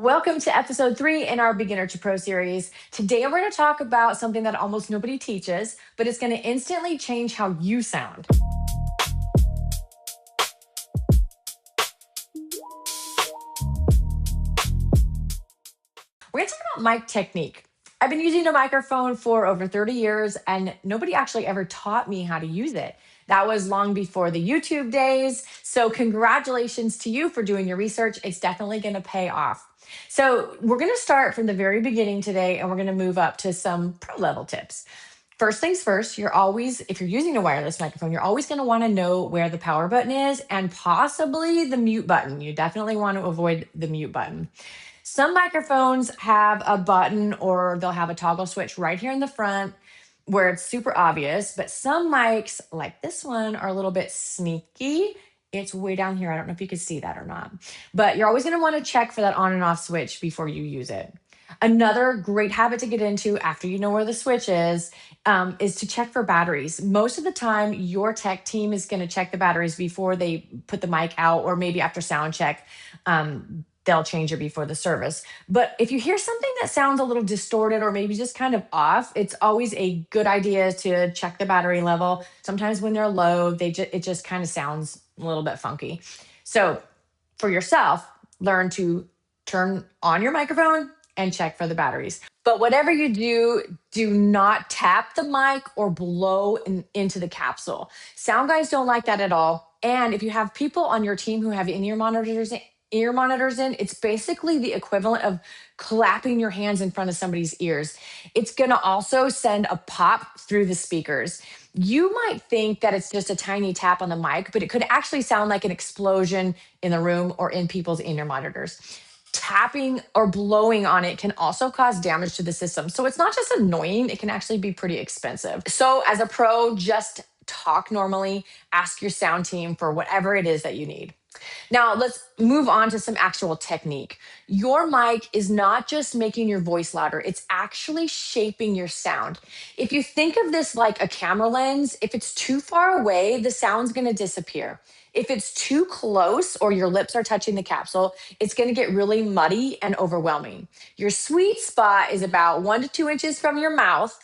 Welcome to episode 3 in our Beginner to Pro series. Today, we're going to talk about something that almost nobody teaches, but it's going to instantly change how you sound. We're going to talk about mic technique. I've been using a microphone for over 30 years, and nobody actually ever taught me how to use it. That was long before the YouTube days. So, congratulations to you for doing your research. It's definitely going to pay off. So, we're going to start from the very beginning today, and we're going to move up to some pro level tips. First things first, if you're using a wireless microphone, you're always going to want to know where the power button is and possibly the mute button. You definitely want to avoid the mute button. Some microphones have a button or they'll have a toggle switch right here in the front where it's super obvious, but some mics like this one are a little bit sneaky. It's way down here. I don't know if you can see that or not, but you're always going to want to check for that on and off switch before you use it. Another great habit to get into after you know where the switch is to check for batteries. Most of the time, your tech team is going to check the batteries before they put the mic out, or maybe after sound check. They'll change it before the service. But if you hear something that sounds a little distorted or maybe just kind of off, it's always a good idea to check the battery level. Sometimes when they're low, it just kind of sounds a little bit funky. So for yourself, learn to turn on your microphone and check for the batteries. But whatever you do not tap the mic or blow into the capsule. Sound guys don't like that at all. And if you have people on your team who have in-ear monitors in, it's basically the equivalent of clapping your hands in front of somebody's ears. It's going to also send a pop through the speakers. You might think that it's just a tiny tap on the mic, but it could actually sound like an explosion in the room or in people's in-ear monitors. Tapping or blowing on it can also cause damage to the system. So it's not just annoying, it can actually be pretty expensive. So as a pro, just talk normally, ask your sound team for whatever it is that you need. Now, let's move on to some actual technique. Your mic is not just making your voice louder, it's actually shaping your sound. If you think of this like a camera lens, if it's too far away, the sound's going to disappear. If it's too close or your lips are touching the capsule, it's going to get really muddy and overwhelming. Your sweet spot is about 1 to 2 inches from your mouth.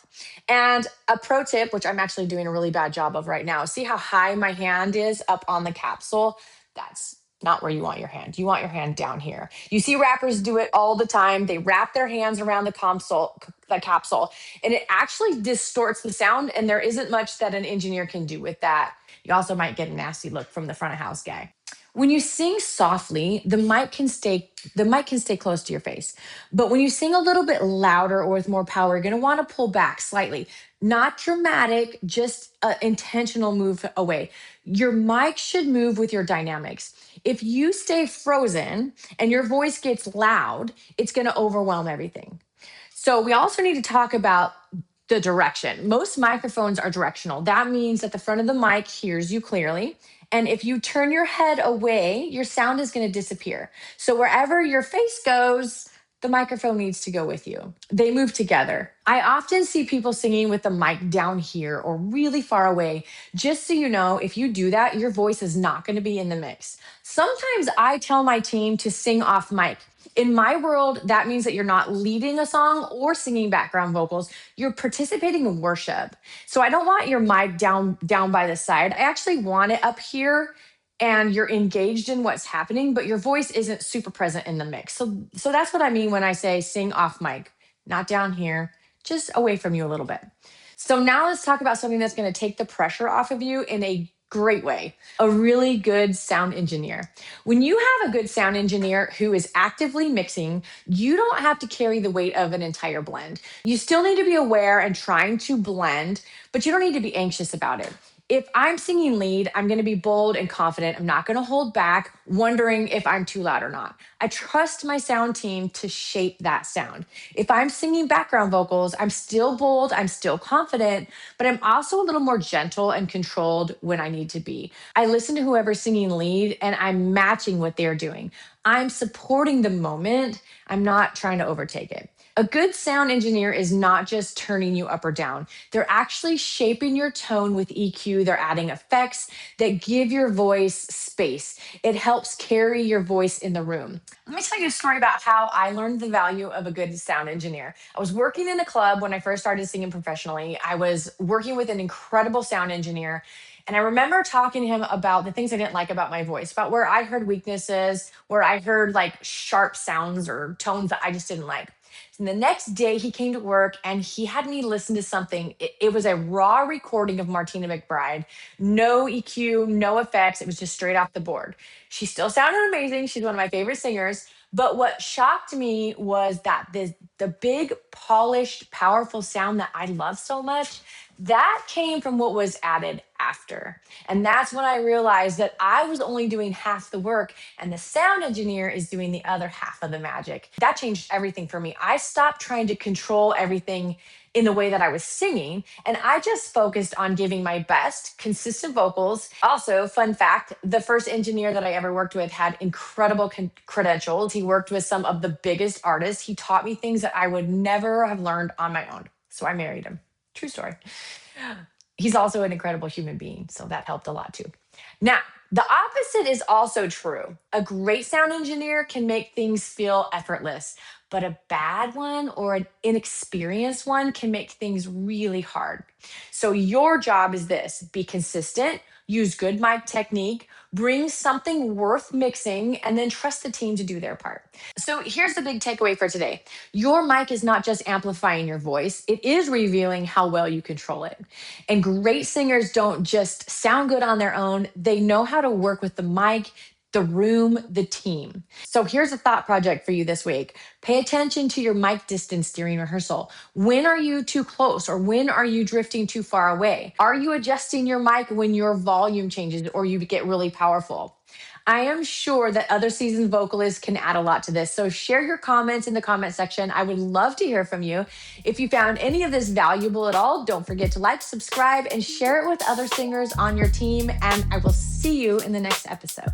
And a pro tip, which I'm actually doing a really bad job of right now, see how high my hand is up on the capsule? That's not where you want your hand. You want your hand down here. You see rappers do it all the time. They wrap their hands around the capsule, and it actually distorts the sound. And there isn't much that an engineer can do with that. You also might get a nasty look from the front of house guy. When you sing softly, the mic can stay close to your face. But when you sing a little bit louder or with more power, you're going to want to pull back slightly. Not dramatic, just an intentional move away. Your mic should move with your dynamics. If you stay frozen and your voice gets loud, it's going to overwhelm everything. So we also need to talk about the direction. Most microphones are directional. That means that the front of the mic hears you clearly. And if you turn your head away, your sound is going to disappear. So wherever your face goes, the microphone needs to go with you. They move together. I often see people singing with the mic down here or really far away. Just so you know, if you do that, your voice is not going to be in the mix. Sometimes I tell my team to sing off mic. In my world, that means that you're not leading a song or singing background vocals. You're participating in worship. So I don't want your mic down by the side. I actually want it up here and you're engaged in what's happening, but your voice isn't super present in the mix. So that's what I mean when I say sing off mic, not down here, just away from you a little bit. So now let's talk about something that's going to take the pressure off of you in a great way. A really good sound engineer. When you have a good sound engineer who is actively mixing, you don't have to carry the weight of an entire blend. You still need to be aware and trying to blend, but you don't need to be anxious about it. If I'm singing lead, I'm going to be bold and confident. I'm not going to hold back, wondering if I'm too loud or not. I trust my sound team to shape that sound. If I'm singing background vocals, I'm still bold, I'm still confident, but I'm also a little more gentle and controlled when I need to be. I listen to whoever's singing lead and I'm matching what they're doing. I'm supporting the moment. I'm not trying to overtake it. A good sound engineer is not just turning you up or down. They're actually shaping your tone with EQ. They're adding effects that give your voice space. It helps carry your voice in the room. Let me tell you a story about how I learned the value of a good sound engineer. I was working in a club when I first started singing professionally. I was working with an incredible sound engineer. And I remember talking to him about the things I didn't like about my voice, about where I heard weaknesses, where I heard like sharp sounds or tones that I just didn't like. And the next day he came to work and he had me listen to something. It was a raw recording of Martina McBride, no EQ, no effects. It was just straight off the board. She still sounded amazing. She's one of my favorite singers. But what shocked me was that the big, polished, powerful sound that I love so much, that came from what was added after. And that's when I realized that I was only doing half the work and the sound engineer is doing the other half of the magic. That changed everything for me. I stopped trying to control everything in the way that I was singing. And I just focused on giving my best, consistent vocals. Also, fun fact, the first engineer that I ever worked with had incredible credentials. He worked with some of the biggest artists. He taught me things that I would never have learned on my own. So I married him. True story. He's also an incredible human being. So that helped a lot too. Now, the opposite is also true. A great sound engineer can make things feel effortless, but a bad one or an inexperienced one can make things really hard. So, your job is this: be consistent, use good mic technique, bring something worth mixing, and then trust the team to do their part. So, here's the big takeaway for today: your mic is not just amplifying your voice, it is revealing how well you control it. And great singers don't just sound good on their own, they know how to work with the mic, the room, the team. So here's a thought project for you this week. Pay attention to your mic distance during rehearsal. When are you too close or when are you drifting too far away? Are you adjusting your mic when your volume changes or you get really powerful? I am sure that other seasoned vocalists can add a lot to this. So share your comments in the comment section. I would love to hear from you. If you found any of this valuable at all, don't forget to like, subscribe, and share it with other singers on your team. And I will see you in the next episode.